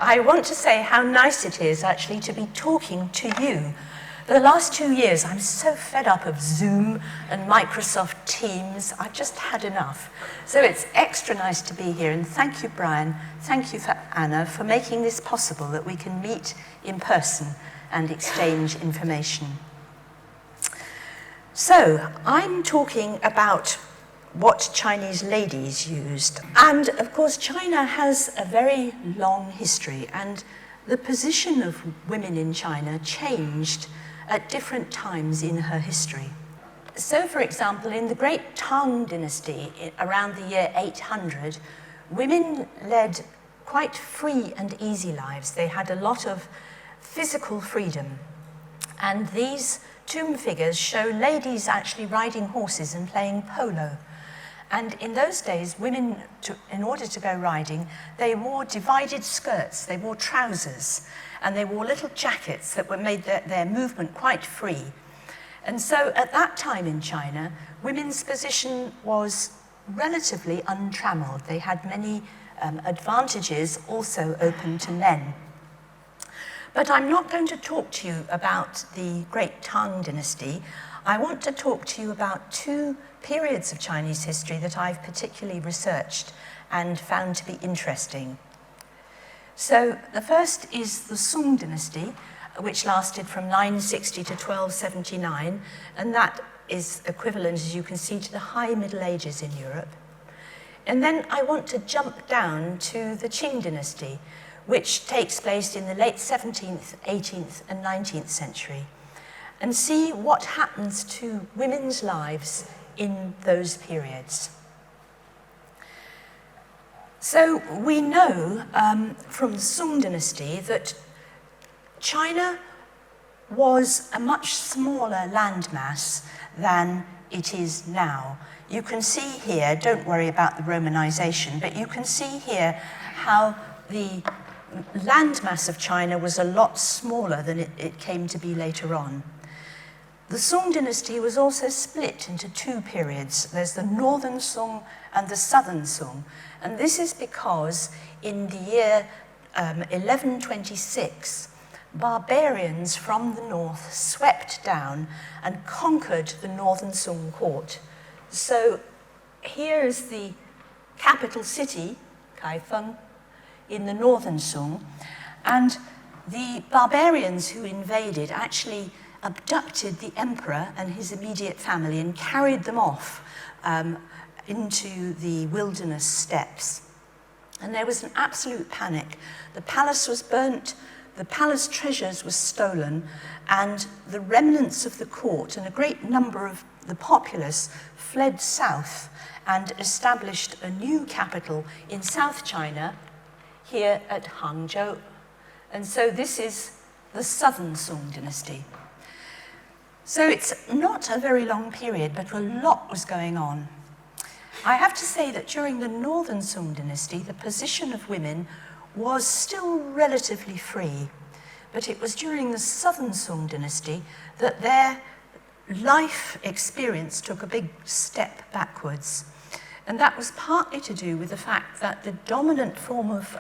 I want to say how nice it is actually to be talking to you. For the last 2 years, I'm so fed up of Zoom and Microsoft Teams. I've just had enough. So it's extra nice to be here. And thank you, Brian. Thank you for Anna for making this possible, that we can meet in person and exchange information. So I'm talking about what Chinese ladies used. And of course, China has a very long history, and the position of women in China changed at different times in her history. So, for example, in the great Qing Dynasty, around the year 800, women led quite free and easy lives. They had a lot of physical freedom. And these tomb figures show ladies actually riding horses and playing polo. And in those days, women, in order to go riding, they wore divided skirts, they wore trousers, and they wore little jackets that made their movement quite free. And so at that time in China, women's position was relatively untrammeled. They had many advantages also open to men. But I'm not going to talk to you about the great Qing Dynasty. I want to talk to you about two periods of Chinese history that I've particularly researched and found to be interesting. So the first is the Song Dynasty, which lasted from 960 to 1279, and that is equivalent, as you can see, to the High Middle Ages in Europe. And then I want to jump down to the Qing Dynasty, which takes place in the late 17th, 18th, and 19th century, and see what happens to women's lives in those periods. So we know from the Song Dynasty that China was a much smaller landmass than it is now. You can see here, don't worry about the Romanization, but you can see here how the landmass of China was a lot smaller than it came to be later on. The Song Dynasty was also split into two periods. There's the Northern Song and the Southern Song. And this is because in the year 1126, barbarians from the north swept down and conquered the Northern Song court. So here is the capital city, Kaifeng, in the Northern Song. And the barbarians who invaded actually abducted the emperor and his immediate family and carried them off into the wilderness steppes. And there was an absolute panic. The palace was burnt, the palace treasures were stolen, and the remnants of the court and a great number of the populace fled south and established a new capital in South China, here at Hangzhou. And so this is the Southern Song Dynasty. So it's not a very long period, but a lot was going on. I have to say that during the Northern Song Dynasty, the position of women was still relatively free, but it was during the Southern Song Dynasty that their life experience took a big step backwards. And that was partly to do with the fact that the dominant form of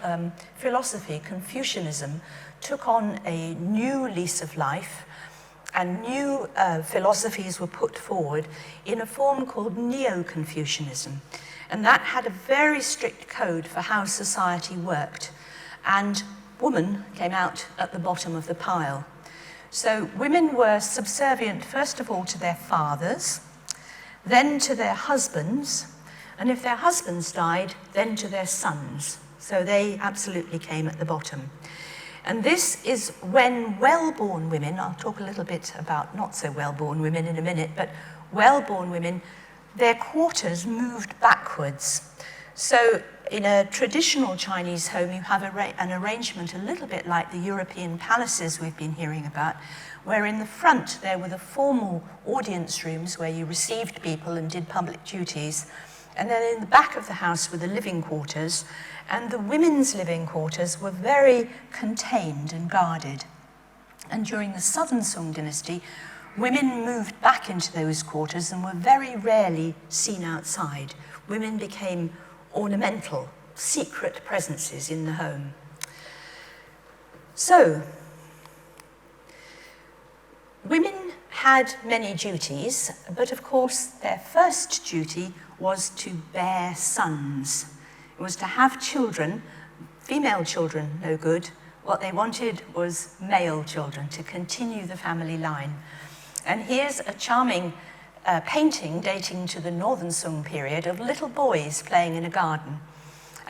philosophy, Confucianism, took on a new lease of life, and new philosophies were put forward in a form called Neo-Confucianism. And that had a very strict code for how society worked. And woman came out at the bottom of the pile. So women were subservient, first of all, to their fathers, then to their husbands, and if their husbands died, then to their sons. So they absolutely came at the bottom. And this is when well-born women, I'll talk a little bit about not so well-born women in a minute, but well-born women, their quarters moved backwards. So in a traditional Chinese home, you have an arrangement a little bit like the European palaces we've been hearing about, where in the front there were the formal audience rooms where you received people and did public duties. And then in the back of the house were the living quarters, and the women's living quarters were very contained and guarded. And during the Southern Song Dynasty, women moved back into those quarters and were very rarely seen outside. Women became ornamental, secret presences in the home. So, women had many duties, but of course their first duty was to bear sons. It was to have children, female children no good. What they wanted was male children to continue the family line. And here's a charming painting dating to the Northern Song period of little boys playing in a garden.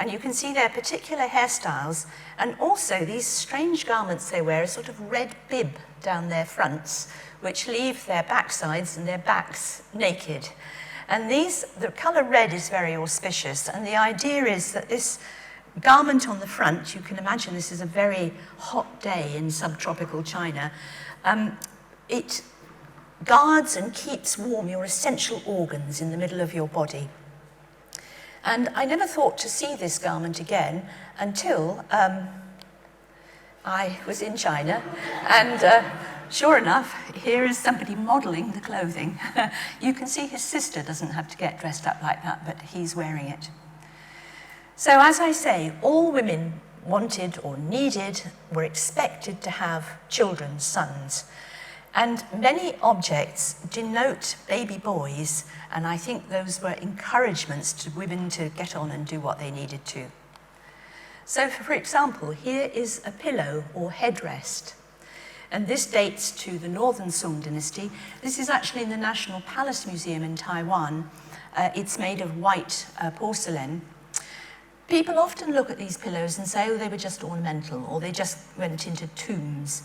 And you can see their particular hairstyles and also these strange garments they wear, a sort of red bib down their fronts, which leave their backsides and their backs naked. And the colour red is very auspicious, and the idea is that this garment on the front, you can imagine this is a very hot day in subtropical China, it guards and keeps warm your essential organs in the middle of your body. And I never thought to see this garment again until I was in China, and sure enough, here is somebody modelling the clothing. You can see his sister doesn't have to get dressed up like that, but he's wearing it. So as I say, all women wanted or needed, were expected to have children, sons. And many objects denote baby boys, and I think those were encouragements to women to get on and do what they needed to. So for example, here is a pillow or headrest. And this dates to the Northern Song Dynasty. This is actually in the National Palace Museum in Taiwan. It's made of white porcelain. People often look at these pillows and say, oh, they were just ornamental, or they just went into tombs.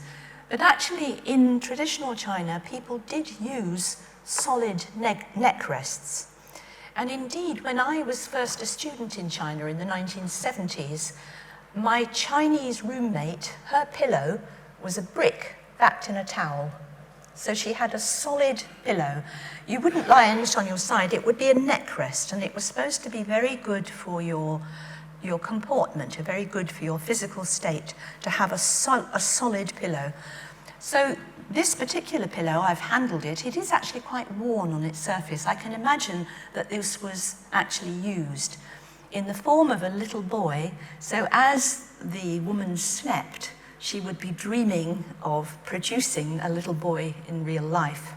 But actually, in traditional China, people did use solid neck rests. And indeed, when I was first a student in China in the 1970s, my Chinese roommate, her pillow was a brick wrapped in a towel. So she had a solid pillow. You wouldn't lie on it on your side, it would be a neck rest, and it was supposed to be very good for your comportment, very good for your physical state, to have a solid pillow. So this particular pillow, I've handled it, it is actually quite worn on its surface. I can imagine that this was actually used in the form of a little boy, so as the woman slept, she would be dreaming of producing a little boy in real life.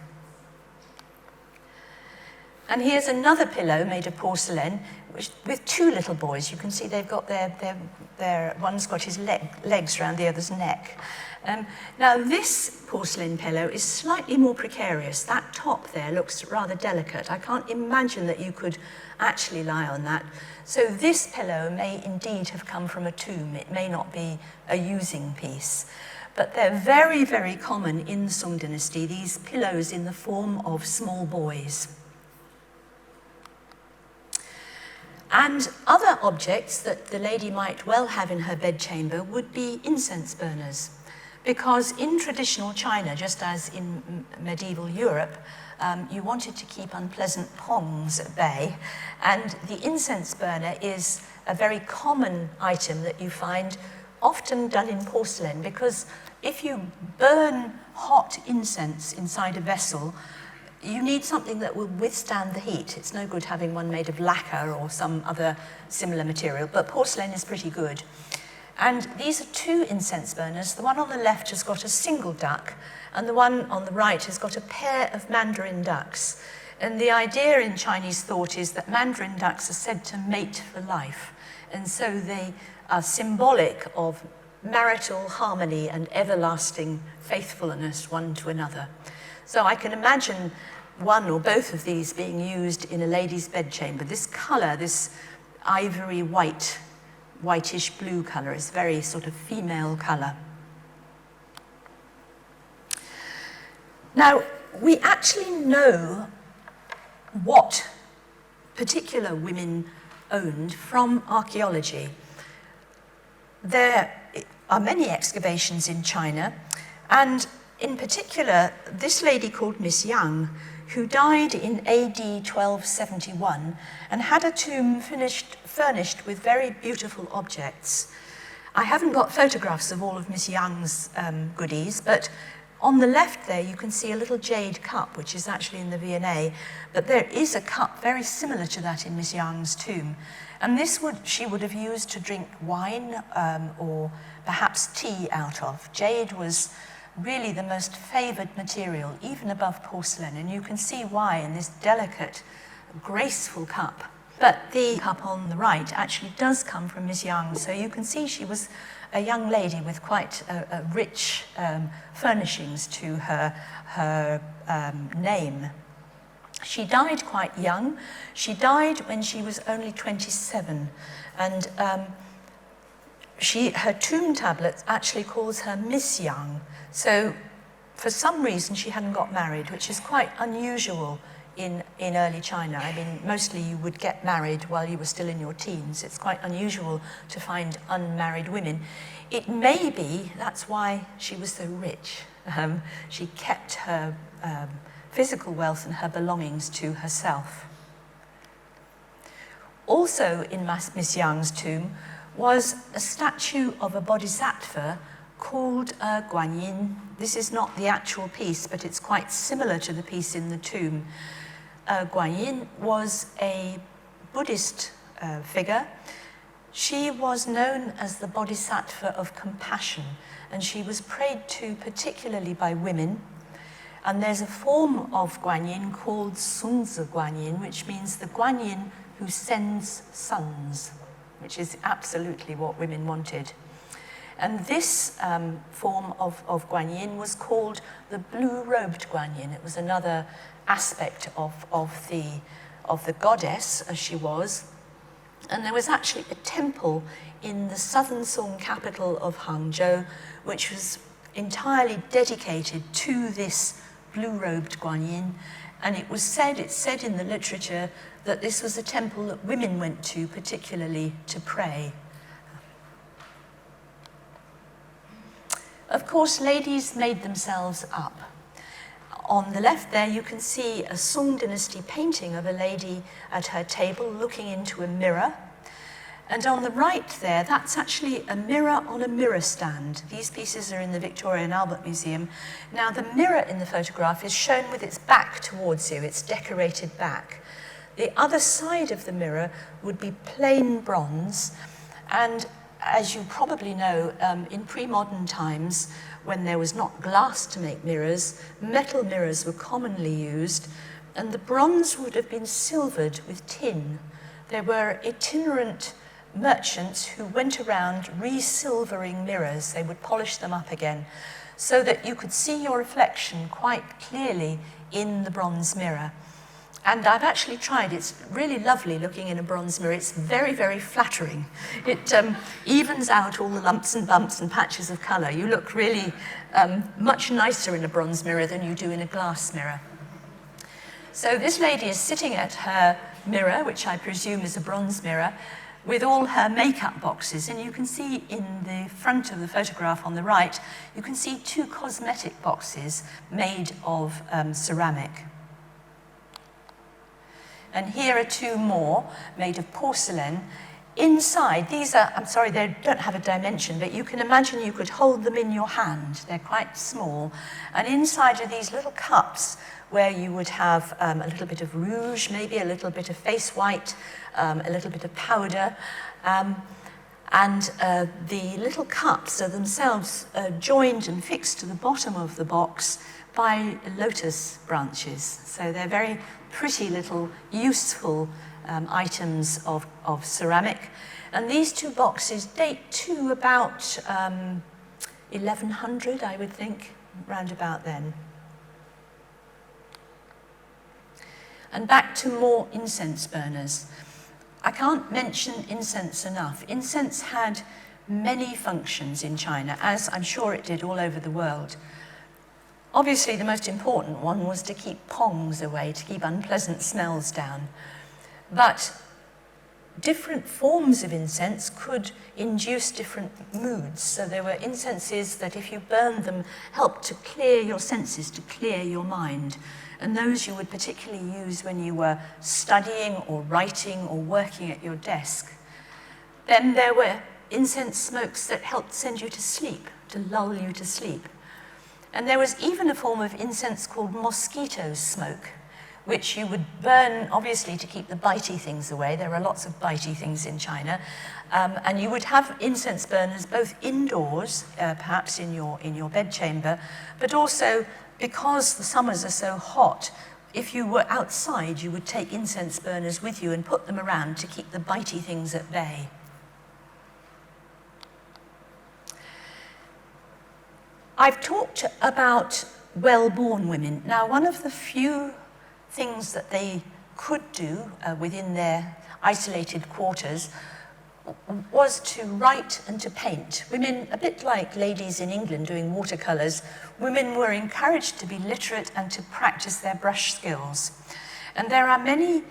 And here's another pillow made of porcelain with two little boys. You can see they've got one's got his legs around the other's neck. Now this porcelain pillow is slightly more precarious. That top there looks rather delicate. I can't imagine that you could actually lie on that. So this pillow may indeed have come from a tomb. It may not be a using piece. But they're very, very common in the Song Dynasty, these pillows in the form of small boys. And other objects that the lady might well have in her bedchamber would be incense burners. Because in traditional China, just as in medieval Europe, you wanted to keep unpleasant pongs at bay. And the incense burner is a very common item that you find often done in porcelain, because if you burn hot incense inside a vessel, you need something that will withstand the heat. It's no good having one made of lacquer or some other similar material, but porcelain is pretty good. And these are two incense burners. The one on the left has got a single duck, and the one on the right has got a pair of mandarin ducks. And the idea in Chinese thought is that mandarin ducks are said to mate for life, and so they are symbolic of marital harmony and everlasting faithfulness one to another. So I can imagine one or both of these being used in a lady's bedchamber. This colour, this ivory white, whitish blue colour, is very sort of female colour. Now, we actually know what particular women owned from archaeology. There are many excavations in China, and in particular, this lady called Miss Yang, who died in AD 1271 and had a tomb furnished with very beautiful objects. I haven't got photographs of all of Miss Yang's goodies, but On the left there, you can see a little jade cup, which is actually in the V&A, but there is a cup very similar to that in Miss Yang's tomb. And this she would have used to drink wine or perhaps tea out of. Jade was really the most favored material, even above porcelain, and you can see why in this delicate, graceful cup. But the cup on the right actually does come from Miss Yang, so you can see she was a young lady with quite a rich furnishings to her name. She died quite young. She died when she was only 27, and her tomb tablet actually calls her Miss Yang. So for some reason she hadn't got married, which is quite unusual in early China. I mean, mostly you would get married while you were still in your teens. It's quite unusual to find unmarried women. It may be that's why she was so rich. She kept her physical wealth and her belongings to herself. Also in Miss Yang's tomb was a statue of a bodhisattva called Guanyin. This is not the actual piece, but it's quite similar to the piece in the tomb. Guanyin was a Buddhist figure. She was known as the bodhisattva of compassion, and she was prayed to particularly by women. And there's a form of Guanyin called Sunzi Guanyin, which means the Guanyin who sends sons, which is absolutely what women wanted. And this form of Guanyin was called the blue-robed Guanyin. It was another aspect of the goddess as she was. And there was actually a temple in the southern Song capital of Hangzhou, which was entirely dedicated to this blue-robed Guanyin. And it's said in the literature that this was a temple that women went to particularly to pray. Of course, ladies made themselves up. On the left there, you can see a Song Dynasty painting of a lady at her table looking into a mirror. And on the right there, that's actually a mirror on a mirror stand. These pieces are in the Victoria and Albert Museum. Now, the mirror in the photograph is shown with its back towards you, its decorated back. The other side of the mirror would be plain bronze. And as you probably know, in pre-modern times, when there was not glass to make mirrors, metal mirrors were commonly used, and the bronze would have been silvered with tin. There were itinerant merchants who went around re-silvering mirrors. They would polish them up again so that you could see your reflection quite clearly in the bronze mirror. And I've actually tried. It's really lovely looking in a bronze mirror. It's very, very flattering. It evens out all the lumps and bumps and patches of colour. You look really much nicer in a bronze mirror than you do in a glass mirror. So this lady is sitting at her mirror, which I presume is a bronze mirror, with all her makeup boxes. And you can see in the front of the photograph on the right, you can see 2 cosmetic boxes made of ceramic. And here are 2 more made of porcelain. Inside, these are, I'm sorry, they don't have a dimension, but you can imagine you could hold them in your hand. They're quite small. And inside are these little cups where you would have a little bit of rouge, maybe a little bit of face white, a little bit of powder. And the little cups are themselves joined and fixed to the bottom of the box by lotus branches. So they're very pretty little useful items of ceramic. And these 2 boxes date to about 1100, I would think, round about then. And back to more incense burners. I can't mention incense enough. Incense had many functions in China, as I'm sure it did all over the world. Obviously, the most important one was to keep pongs away, to keep unpleasant smells down. But different forms of incense could induce different moods. So there were incenses that, if you burned them, helped to clear your senses, to clear your mind. And those you would particularly use when you were studying or writing or working at your desk. Then there were incense smokes that helped send you to sleep, to lull you to sleep. And there was even a form of incense called mosquito smoke, which you would burn, obviously, to keep the bitey things away. There are lots of bitey things in China. And you would have incense burners both indoors, perhaps in your bedchamber, but also, because the summers are so hot, if you were outside, you would take incense burners with you and put them around to keep the bitey things at bay. I've talked about well-born women. Now, one of the few things that they could do within their isolated quarters was to write and to paint. Women, a bit like ladies in England doing watercolours, women were encouraged to be literate and to practice their brush skills. And there are many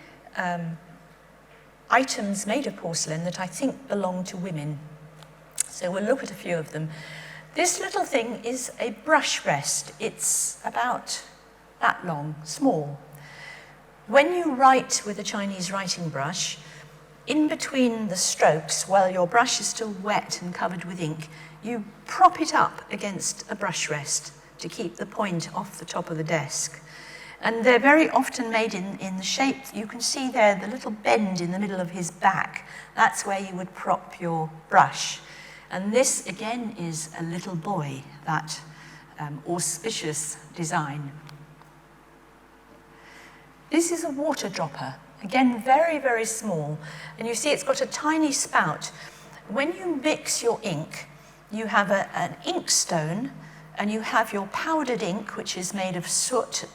items made of porcelain that I think belong to women. So we'll look at a few of them. This little thing is a brush rest. It's about that long, small. When you write with a Chinese writing brush, in between the strokes, while your brush is still wet and covered with ink, you prop it up against a brush rest to keep the point off the top of the desk. And they're very often made in the shape, you can see there the little bend in the middle of his back. That's where you would prop your brush. And this, again, is a little boy, that auspicious design. This is a water dropper. Again, very, very small. And you see it's got a tiny spout. When you mix your ink, you have an ink stone, and you have your powdered ink, which is made of soot,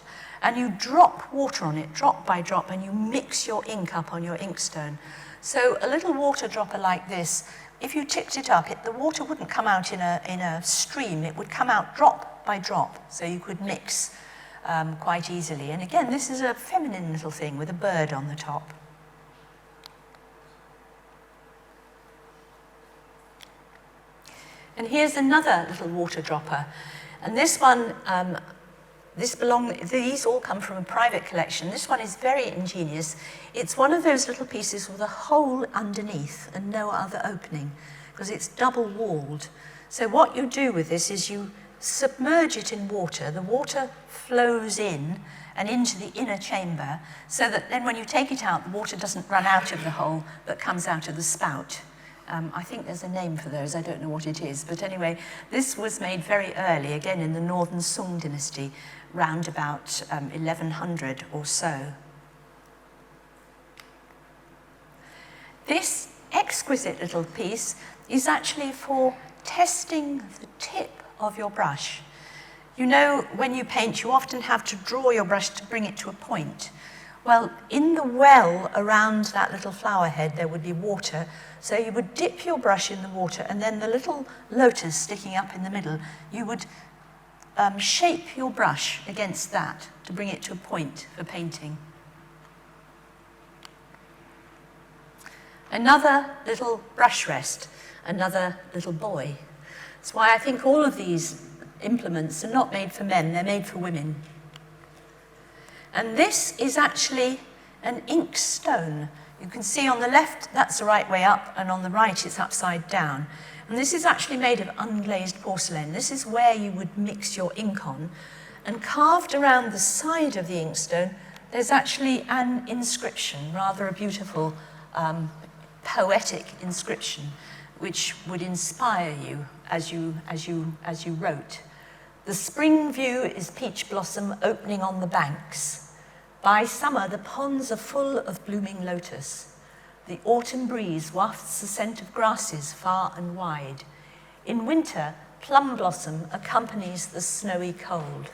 and you drop water on it, drop by drop, and you mix your ink up on your inkstone. So a little water dropper like this, if you tipped it up, the water wouldn't come out in a stream. It would come out drop by drop, so you could mix quite easily. And again, this is a feminine little thing with a bird on the top. And here's another little water dropper. And this one, these all come from a private collection. This one is very ingenious. It's one of those little pieces with a hole underneath and no other opening, because it's double walled. So what you do with this is you submerge it in water. The water flows in and into the inner chamber, so that then when you take it out, the water doesn't run out of the hole, but comes out of the spout. I think there's a name for those, I don't know what it is. But anyway, this was made very early, again in the northern Song Dynasty, round about 1100 or so. This exquisite little piece is actually for testing the tip of your brush. You know, when you paint, you often have to draw your brush to bring it to a point. Well, in the well around that little flower head, there would be water. So you would dip your brush in the water, and then the little lotus sticking up in the middle, you would shape your brush against that to bring it to a point for painting. Another little brush rest, another little boy. That's why I think all of these implements are not made for men, they're made for women. And this is actually an ink stone. You can see on the left, that's the right way up, and on the right, it's upside down. And this is actually made of unglazed porcelain. This is where you would mix your ink on. And carved around the side of the inkstone, there's actually an inscription, rather a beautiful, poetic inscription, which would inspire you as you wrote. The spring view is peach blossom opening on the banks. By summer, the ponds are full of blooming lotus. The autumn breeze wafts the scent of grasses far and wide. In winter, plum blossom accompanies the snowy cold.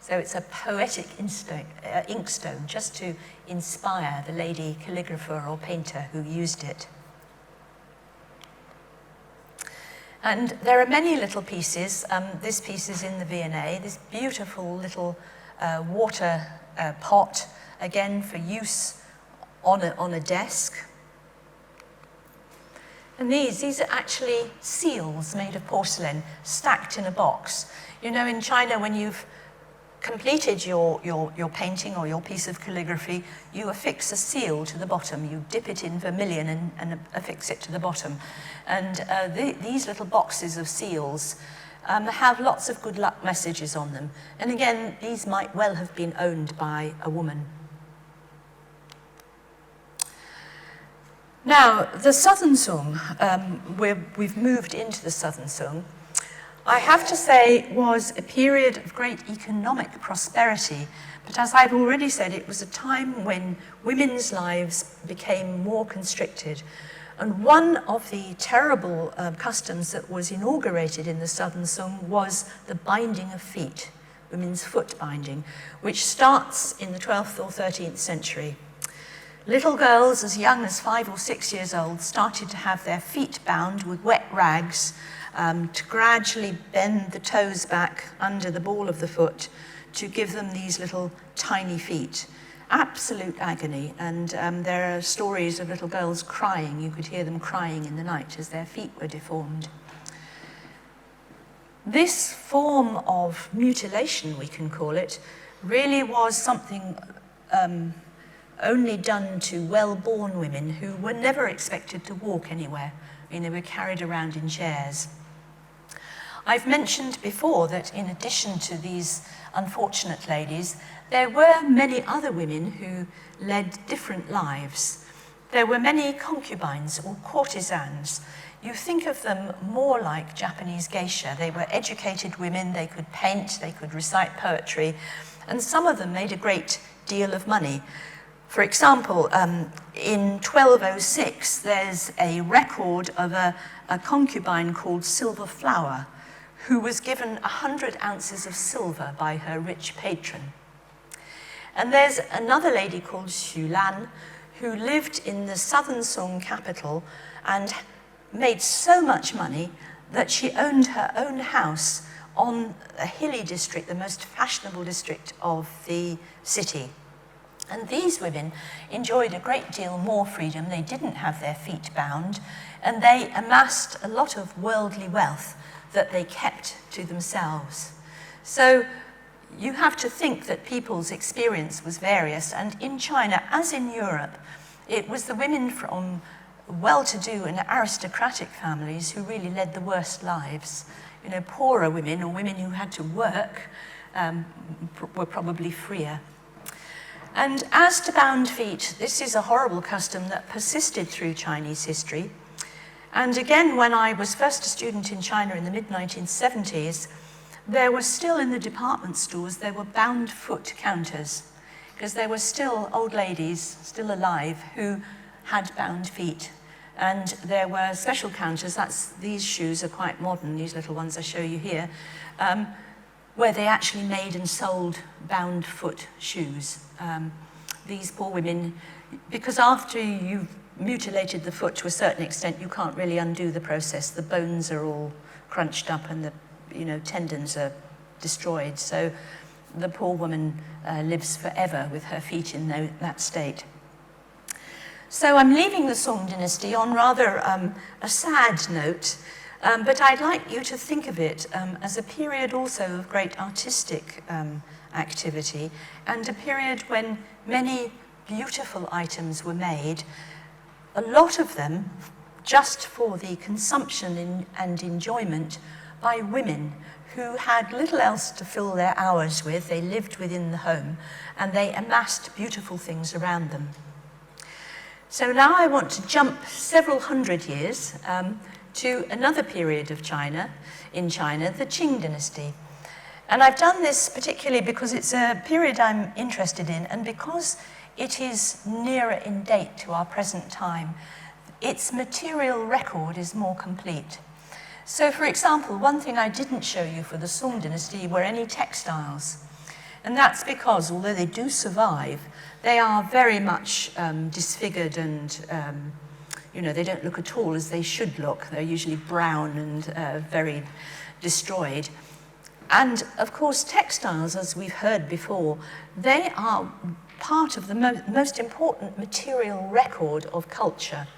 So it's a poetic inkstone, just to inspire the lady calligrapher or painter who used it. And there are many little pieces. This piece is in the V&A, this beautiful little water pot, again for use on a desk. And these are actually seals made of porcelain, stacked in a box. You know, in China, when you've completed your painting or your piece of calligraphy, you affix a seal to the bottom. You dip it in vermilion and affix it to the bottom. And these little boxes of seals have lots of good luck messages on them. And again, these might well have been owned by a woman. Now, the Southern Song, we've moved into the Southern Song, I have to say was a period of great economic prosperity, but as I've already said, it was a time when women's lives became more constricted. And one of the terrible customs that was inaugurated in the Southern Song was the binding of feet, women's foot binding, which starts in the 12th or 13th century. Little girls as young as 5 or 6 years old started to have their feet bound with wet rags to gradually bend the toes back under the ball of the foot to give them these little tiny feet. Absolute agony, and there are stories of little girls crying. You could hear them crying in the night as their feet were deformed. This form of mutilation, we can call it, really was something only done to well-born women who were never expected to walk anywhere. I mean, they were carried around in chairs. I've mentioned before that in addition to these unfortunate ladies, there were many other women who led different lives. There were many concubines or courtesans. You think of them more like Japanese geisha. They were educated women, they could paint, they could recite poetry, and some of them made a great deal of money. For example, in 1206, there's a record of a concubine called Silver Flower, who was given 100 ounces of silver by her rich patron. And there's another lady called Xu Lan, who lived in the Southern Song capital and made so much money that she owned her own house on a hilly district, the most fashionable district of the city. And these women enjoyed a great deal more freedom. They didn't have their feet bound, and they amassed a lot of worldly wealth that they kept to themselves. So you have to think that people's experience was various, and in China, as in Europe, it was the women from well-to-do and aristocratic families who really led the worst lives. You know, poorer women or women who had to work were probably freer. And as to bound feet, this is a horrible custom that persisted through Chinese history. And again, when I was first a student in China in the mid-1970s, there was still in the department stores, there were bound foot counters, because there were still old ladies, still alive, who had bound feet. And there were special counters, these shoes are quite modern, these little ones I show you here, where they actually made and sold bound foot shoes. These poor women, because after you've mutilated the foot to a certain extent, you can't really undo the process. The bones are all crunched up and the tendons are destroyed. So the poor woman lives forever with her feet in that state. So I'm leaving the Song Dynasty on rather a sad note, but I'd like you to think of it as a period also of great artistic activity, and a period when many beautiful items were made, a lot of them just for the consumption and enjoyment by women who had little else to fill their hours with. They lived within the home and they amassed beautiful things around them. So now I want to jump several hundred years to another period of China, the Qing Dynasty. And I've done this particularly because it's a period I'm interested in, and because it is nearer in date to our present time, its material record is more complete. So for example, one thing I didn't show you for the Song Dynasty were any textiles. And that's because, although they do survive, they are very much disfigured and they don't look at all as they should look. They're usually brown and very destroyed. And of course, textiles, as we've heard before, they are part of the most important material record of culture,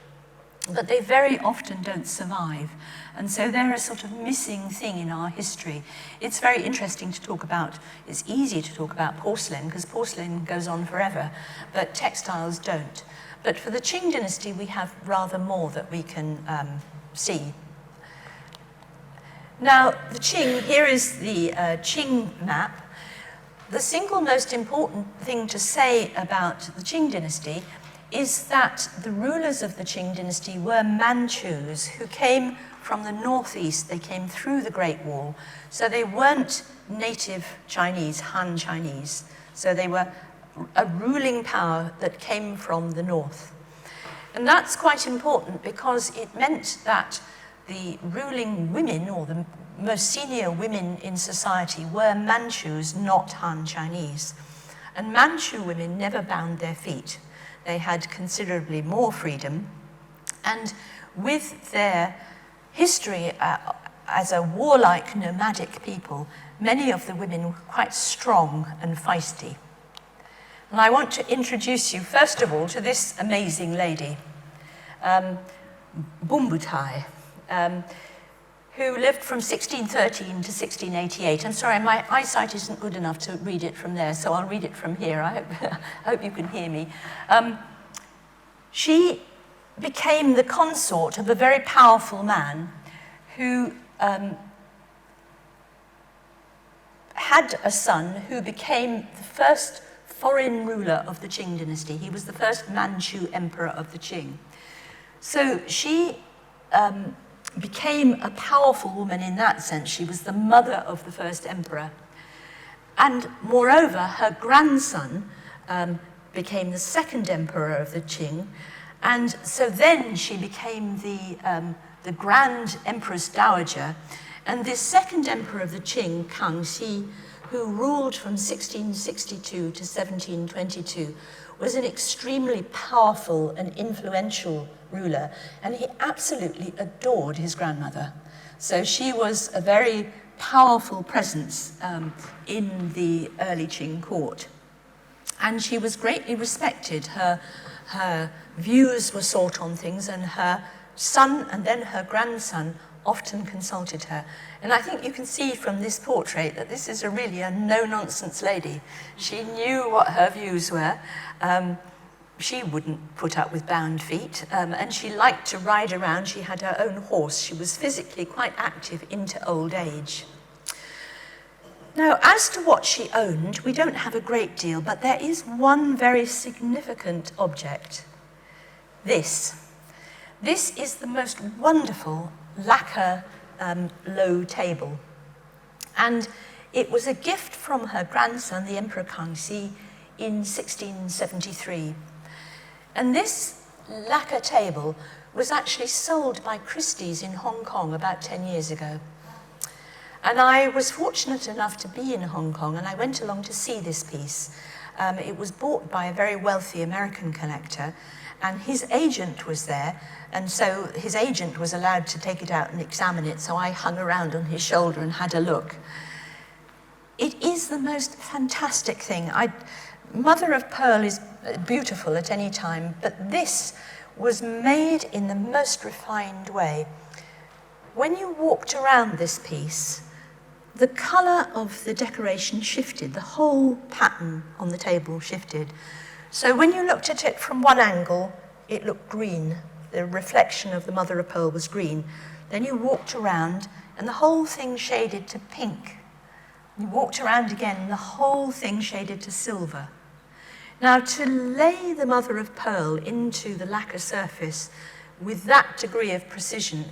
but they very often don't survive. And so they're a sort of missing thing in our history. It's very interesting to talk about, it's easy to talk about porcelain, because porcelain goes on forever, but textiles don't. But for the Qing Dynasty, we have rather more that we can see. Now, the Qing, here is the Qing map. The single most important thing to say about the Qing dynasty is that the rulers of the Qing dynasty were Manchus who came from the northeast. They came through the Great Wall. So they weren't native Chinese, Han Chinese. So they were a ruling power that came from the north. And that's quite important because it meant that the ruling women, or the most senior women in society, were Manchus, not Han Chinese. And Manchu women never bound their feet. They had considerably more freedom. And with their history as a warlike, nomadic people, many of the women were quite strong and feisty. And I want to introduce you, first of all, to this amazing lady, Bumbutai, who lived from 1613 to 1688. I'm sorry, my eyesight isn't good enough to read it from there, so I'll read it from here. I hope you can hear me. She became the consort of a very powerful man who had a son who became the first foreign ruler of the Qing dynasty. He was the first Manchu emperor of the Qing. So she became a powerful woman in that sense. She was the mother of the first emperor. And moreover, her grandson became the second emperor of the Qing. And so then she became the Grand Empress Dowager. And this second emperor of the Qing, Kangxi, who ruled from 1662 to 1722, was an extremely powerful and influential ruler, and he absolutely adored his grandmother. So she was a very powerful presence in the early Qing court. And she was greatly respected. Her views were sought on things, and her son and then her grandson often consulted her. And I think you can see from this portrait that this is really a no-nonsense lady. She knew what her views were. She wouldn't put up with bound feet, and she liked to ride around. She had her own horse. She was physically quite active into old age. Now, as to what she owned, we don't have a great deal, but there is one very significant object. This is the most wonderful lacquer low table. And it was a gift from her grandson, the Emperor Kangxi, in 1673. And this lacquer table was actually sold by Christie's in Hong Kong about 10 years ago. And I was fortunate enough to be in Hong Kong, and I went along to see this piece. It was bought by a very wealthy American collector, and his agent was there, and so his agent was allowed to take it out and examine it, so I hung around on his shoulder and had a look. It is the most fantastic thing. Mother of pearl is beautiful at any time, but this was made in the most refined way. When you walked around this piece, the color of the decoration shifted. The whole pattern on the table shifted. So when you looked at it from one angle, it looked green. The reflection of the mother of pearl was green. Then you walked around, and the whole thing shaded to pink. You walked around again, and the whole thing shaded to silver. Now, to lay the mother of pearl into the lacquer surface with that degree of precision,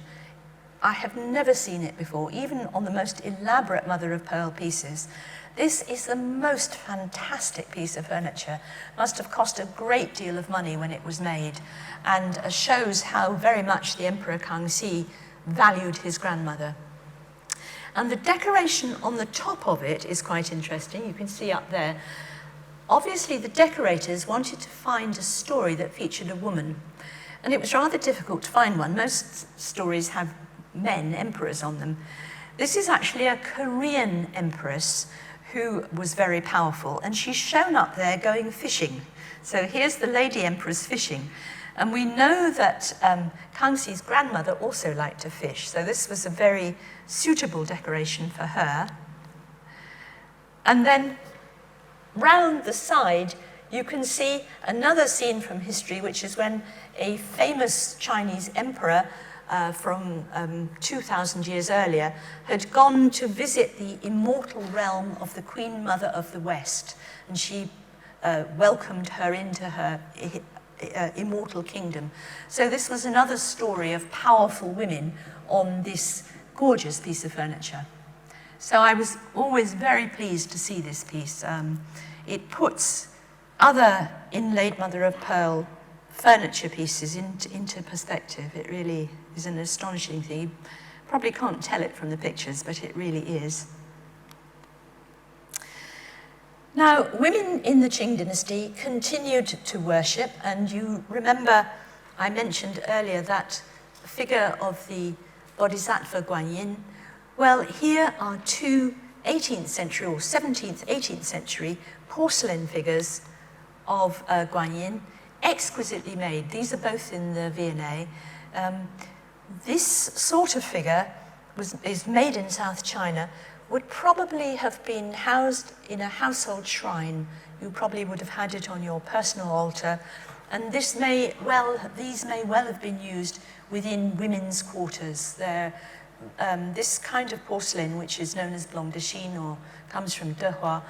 I have never seen it before, even on the most elaborate mother of pearl pieces. This is the most fantastic piece of furniture. Must have cost a great deal of money when it was made, and shows how very much the Emperor Kangxi valued his grandmother. And the decoration on the top of it is quite interesting. You can see up there. Obviously, the decorators wanted to find a story that featured a woman, and it was rather difficult to find one. Most stories have men, emperors on them. This is actually a Korean empress who was very powerful, and she's shown up there going fishing. So here's the lady empress fishing. And we know that Kangxi's grandmother also liked to fish, so this was a very suitable decoration for her. And then round the side, you can see another scene from history, which is when a famous Chinese emperor from 2,000 years earlier, had gone to visit the immortal realm of the Queen Mother of the West, and she welcomed her into her immortal kingdom. So this was another story of powerful women on this gorgeous piece of furniture. So I was always very pleased to see this piece. It puts other inlaid mother-of-pearl furniture pieces into perspective. It really is an astonishing thing. You probably can't tell it from the pictures, but it really is. Now, women in the Qing Dynasty continued to worship, and you remember I mentioned earlier that figure of the Bodhisattva Guanyin. Well, here are two 18th century or 17th, 18th century porcelain figures of Guanyin, exquisitely made. These are both in the V&A. This sort of figure is made in South China, would probably have been housed in a household shrine. You probably would have had it on your personal altar, and these may well have been used within women's quarters. This kind of porcelain, which is known as blanc de Chine or comes from Dehua,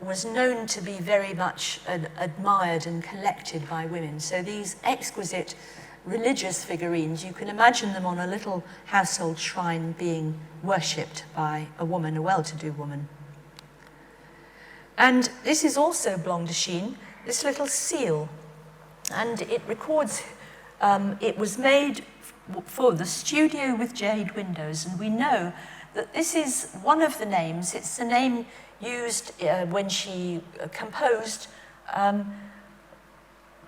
was known to be very much admired and collected by women. So these exquisite religious figurines, you can imagine them on a little household shrine being worshipped by a woman, a well-to-do woman. And this is also blanc de Chine, this little seal. And it records, it was made for the studio with jade windows. And we know that this is one of the names, it's the name used when she composed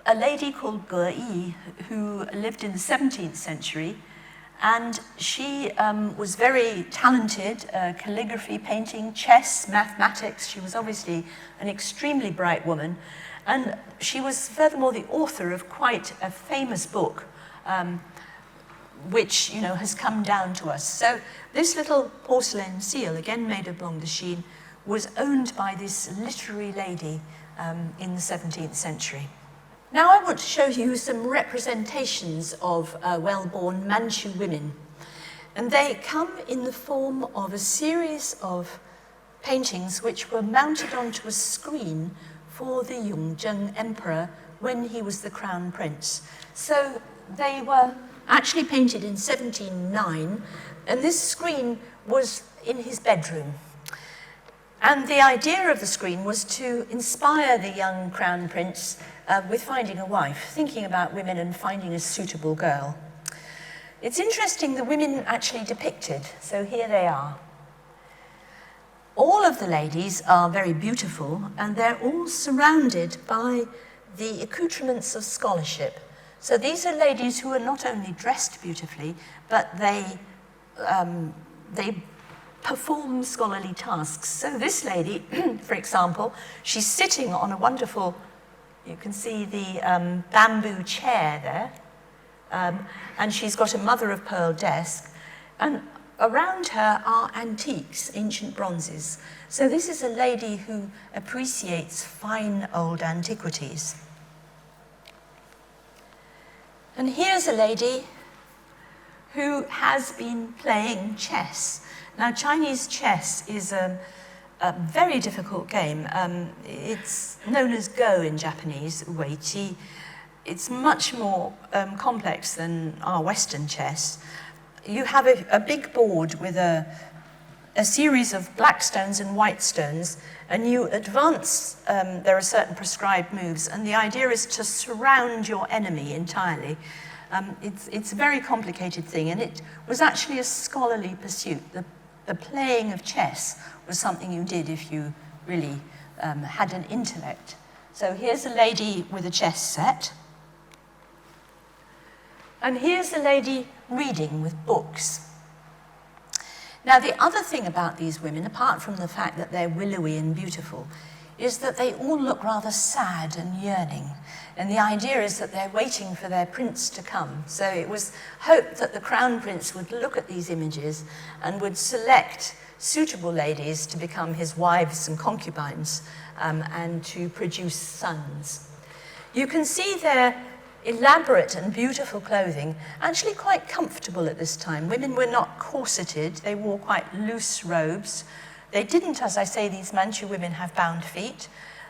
a lady called Ge, who lived in the 17th century, and she was very talented, calligraphy, painting, chess, mathematics. She was obviously an extremely bright woman, and she was furthermore the author of quite a famous book, which has come down to us. So this little porcelain seal, again made of blanc de Chine, was owned by this literary lady in the 17th century. Now I want to show you some representations of well-born Manchu women. And they come in the form of a series of paintings which were mounted onto a screen for the Yongzheng Emperor when he was the crown prince. So they were actually painted in 1709, and this screen was in his bedroom. And the idea of the screen was to inspire the young crown prince with finding a wife, thinking about women and finding a suitable girl. It's interesting, the women actually depicted, so here they are. All of the ladies are very beautiful, and they're all surrounded by the accoutrements of scholarship. So these are ladies who are not only dressed beautifully, but they perform scholarly tasks. So this lady, for example, she's sitting on a wonderful, you can see the bamboo chair there, and she's got a mother-of-pearl desk, and around her are antiques, ancient bronzes. So this is a lady who appreciates fine old antiquities. And here's a lady who has been playing chess. Now, Chinese chess is a very difficult game. It's known as Go in Japanese, Weiqi. It's much more complex than our Western chess. You have a big board with a series of black stones and white stones, and you advance, there are certain prescribed moves, and the idea is to surround your enemy entirely. It's a very complicated thing, and it was actually a scholarly pursuit. The playing of chess was something you did if you really had an intellect. So here's a lady with a chess set. And here's a lady reading with books. Now, the other thing about these women, apart from the fact that they're willowy and beautiful, is that they all look rather sad and yearning. And the idea is that they're waiting for their prince to come. So it was hoped that the crown prince would look at these images and would select suitable ladies to become his wives and concubines and to produce sons. You can see there elaborate and beautiful clothing, actually quite comfortable at this time. Women were not corseted, they wore quite loose robes. They didn't, as I say, these Manchu women have bound feet.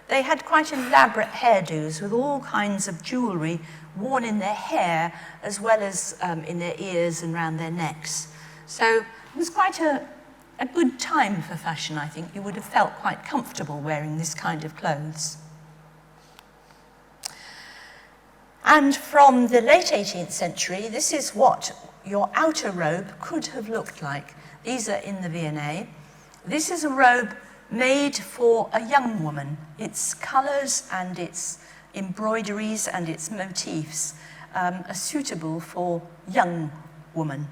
They had quite elaborate hairdos with all kinds of jewellery worn in their hair as well as in their ears and round their necks. So it was quite a good time for fashion, I think. You would have felt quite comfortable wearing this kind of clothes. And from the late 18th century, this is what your outer robe could have looked like. These are in the V&A. This is a robe made for a young woman. Its colours and its embroideries and its motifs are suitable for young woman.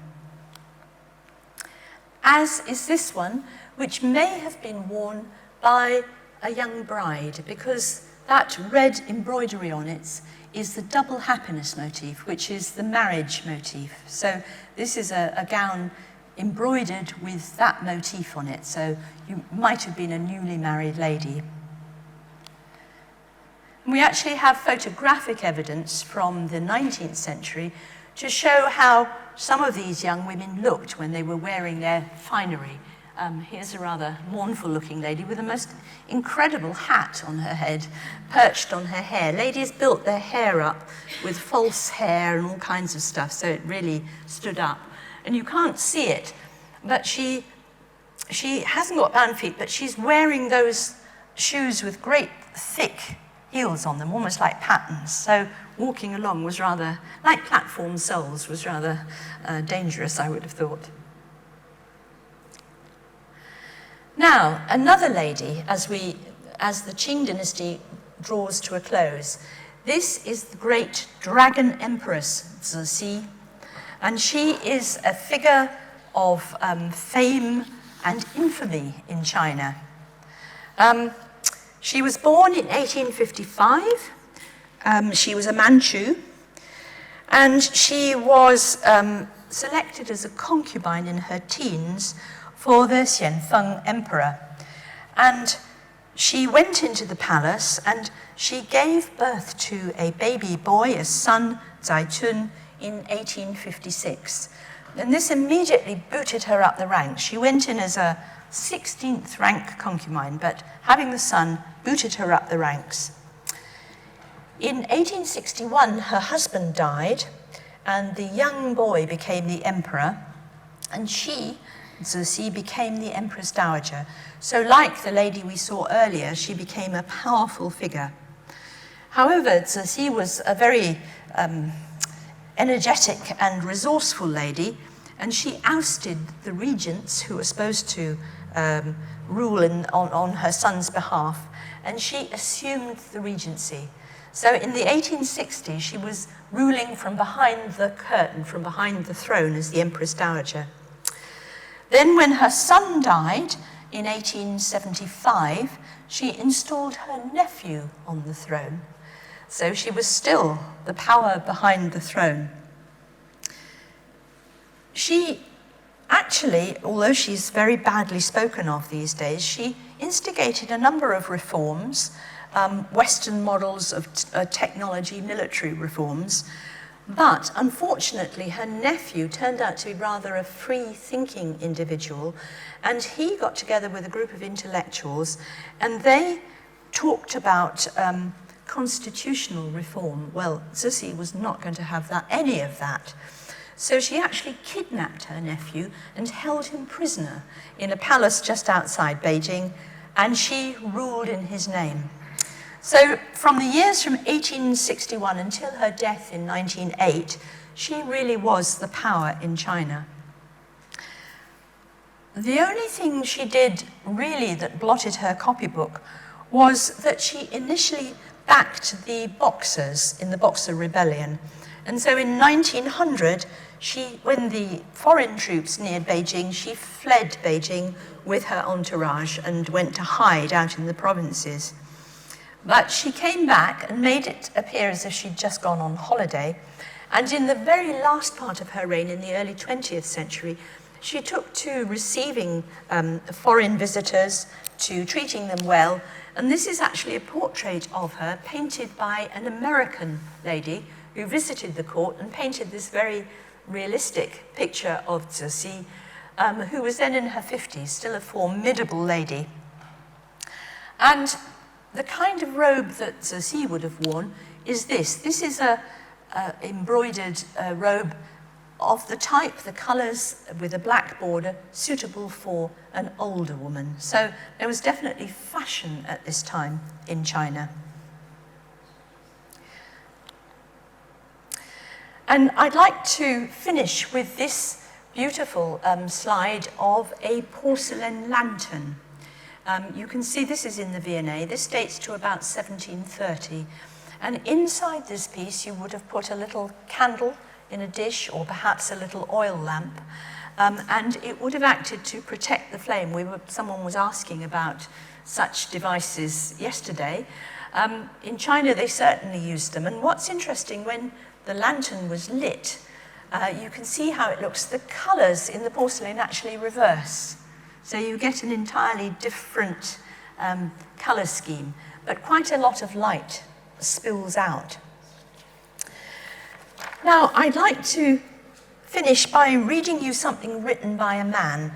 As is this one, which may have been worn by a young bride, because that red embroidery on it is the double happiness motif, which is the marriage motif. So this is a gown embroidered with that motif on it, so you might have been a newly married lady. We actually have photographic evidence from the 19th century to show how some of these young women looked when they were wearing their finery. Here's a rather mournful-looking lady with a most incredible hat on her head, perched on her hair. Ladies built their hair up with false hair and all kinds of stuff, so it really stood up. And you can't see it, but she hasn't got bound feet, but she's wearing those shoes with great thick heels on them, almost like pattens. So walking along was rather, like platform soles, was rather dangerous, I would have thought. Now, another lady, as the Qing Dynasty draws to a close, this is the great dragon Empress Sui, and she is a figure of fame and infamy in China. She was born in 1855. She was a Manchu, and she was selected as a concubine in her teens for the Xianfeng emperor. And she went into the palace and she gave birth to a baby boy, a son, Zaitun, in 1856. And this immediately booted her up the ranks. She went in as a 16th rank concubine, but having the son booted her up the ranks. In 1861, her husband died, and the young boy became the emperor, and she, Zixi, became the Empress Dowager. So like the lady we saw earlier, she became a powerful figure. However, Zixi was a very energetic and resourceful lady, and she ousted the regents who were supposed to rule on her son's behalf, and she assumed the regency. So in the 1860s, she was ruling from behind the curtain, from behind the throne as the Empress Dowager. Then when her son died in 1875, she installed her nephew on the throne. So she was still the power behind the throne. She actually, although she's very badly spoken of these days, she instigated a number of reforms, Western models of technology, military reforms, but unfortunately her nephew turned out to be rather a free-thinking individual, and he got together with a group of intellectuals and they talked about constitutional reform. Well, Zixi was not going to have any of that. So she actually kidnapped her nephew and held him prisoner in a palace just outside Beijing, and she ruled in his name. So from the years from 1861 until her death in 1908, she really was the power in China. The only thing she did really that blotted her copybook was that she initially backed the Boxers in the Boxer Rebellion. And so in 1900, when the foreign troops neared Beijing, she fled Beijing with her entourage and went to hide out in the provinces. But she came back and made it appear as if she'd just gone on holiday. And in the very last part of her reign, in the early 20th century, she took to receiving foreign visitors, to treating them well. And this is actually a portrait of her painted by an American lady who visited the court and painted this very realistic picture of Cixi, who was then in her 50s, still a formidable lady. And the kind of robe that Cixi would have worn is this. This is a embroidered robe of the type, the colours with a black border, suitable for an older woman. So there was definitely fashion at this time in China. And I'd like to finish with this beautiful slide of a porcelain lantern. You can see this is in the V&A. This dates to about 1730. And inside this piece, you would have put a little candle in a dish, or perhaps a little oil lamp, and it would have acted to protect the flame. Someone was asking about such devices yesterday. In China, they certainly used them. And what's interesting, when the lantern was lit, you can see how it looks. The colours in the porcelain actually reverse. So you get an entirely different colour scheme, but quite a lot of light spills out. Now, I'd like to finish by reading you something written by a man,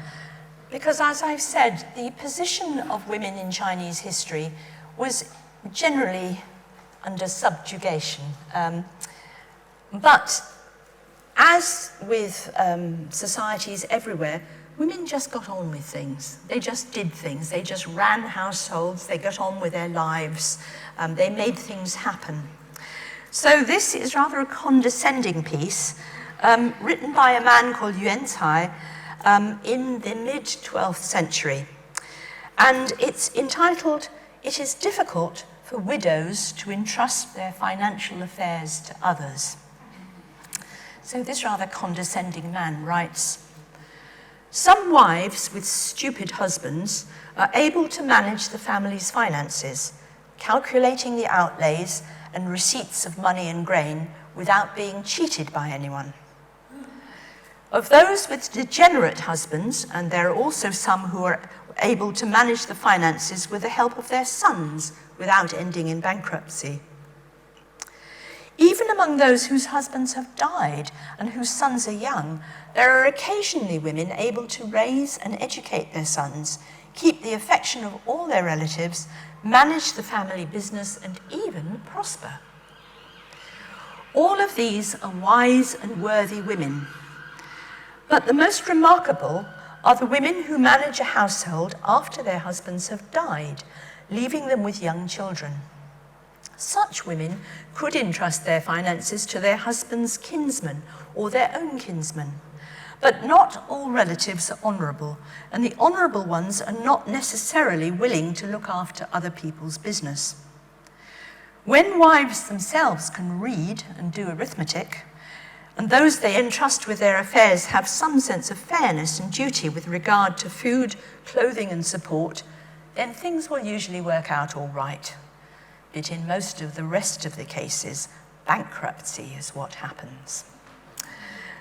because as I've said, the position of women in Chinese history was generally under subjugation. But as with societies everywhere, women just got on with things. They just did things. They just ran households. They got on with their lives. They made things happen. So this is rather a condescending piece written by a man called Yuan Cai in the mid-12th century. And it's entitled, "It is difficult for widows to entrust their financial affairs to others." So this rather condescending man writes, "Some wives with stupid husbands are able to manage the family's finances, calculating the outlays and receipts of money and grain without being cheated by anyone. Of those with degenerate husbands, and there are also some who are able to manage the finances with the help of their sons without ending in bankruptcy. Even among those whose husbands have died and whose sons are young, there are occasionally women able to raise and educate their sons, keep the affection of all their relatives, manage the family business, and even prosper. All of these are wise and worthy women. But the most remarkable are the women who manage a household after their husbands have died, leaving them with young children. Such women could entrust their finances to their husband's kinsmen or their own kinsmen. But not all relatives are honourable, and the honourable ones are not necessarily willing to look after other people's business. When wives themselves can read and do arithmetic, and those they entrust with their affairs have some sense of fairness and duty with regard to food, clothing, and support, then things will usually work out all right. But in most of the rest of the cases, bankruptcy is what happens.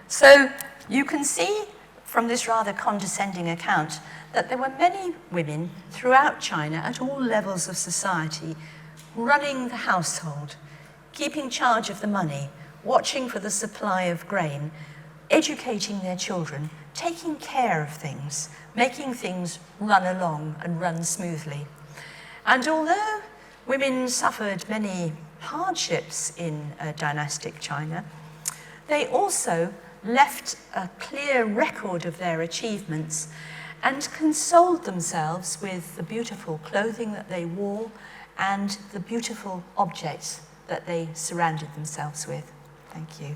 So you can see from this rather condescending account that there were many women throughout China at all levels of society running the household, keeping charge of the money, watching for the supply of grain, educating their children, taking care of things, making things run along and run smoothly. And although women suffered many hardships in dynastic China, they also left a clear record of their achievements and consoled themselves with the beautiful clothing that they wore and the beautiful objects that they surrounded themselves with. Thank you.